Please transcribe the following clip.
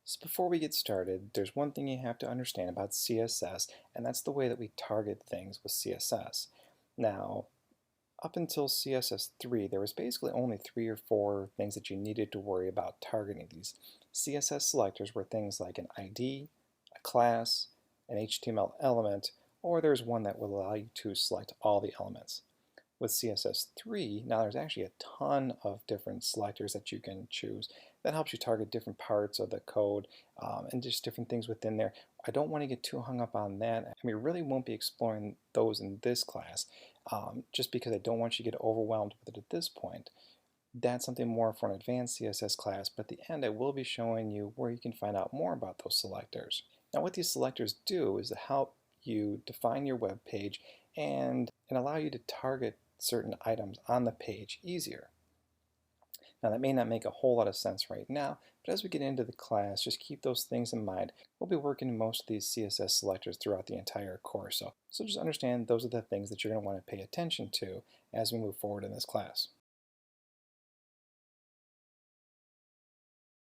So before we get started, there's one thing you have to understand about CSS, and that's the way that we target things with CSS. Now, up until CSS 3, there was basically only 3 or 4 things that you needed to worry about targeting these. CSS selectors were things like an ID, a class, an HTML element, or there's one that will allow you to select all the elements. With CSS 3, now there's actually a ton of different selectors that you can choose. That helps you target different parts of the code and just different things within there. I don't want to get too hung up on that, and we really won't be exploring those in this class just because I don't want you to get overwhelmed with it at this point. That's something more for an advanced CSS class, but at the end I will be showing you where you can find out more about those selectors. Now what these selectors do is to help you define your web page and allow you to target certain items on the page easier. Now that may not make a whole lot of sense right now, but as we get into the class, just keep those things in mind. We'll be working most of these CSS selectors throughout the entire course, so just understand those are the things that you're going to want to pay attention to as we move forward in this class.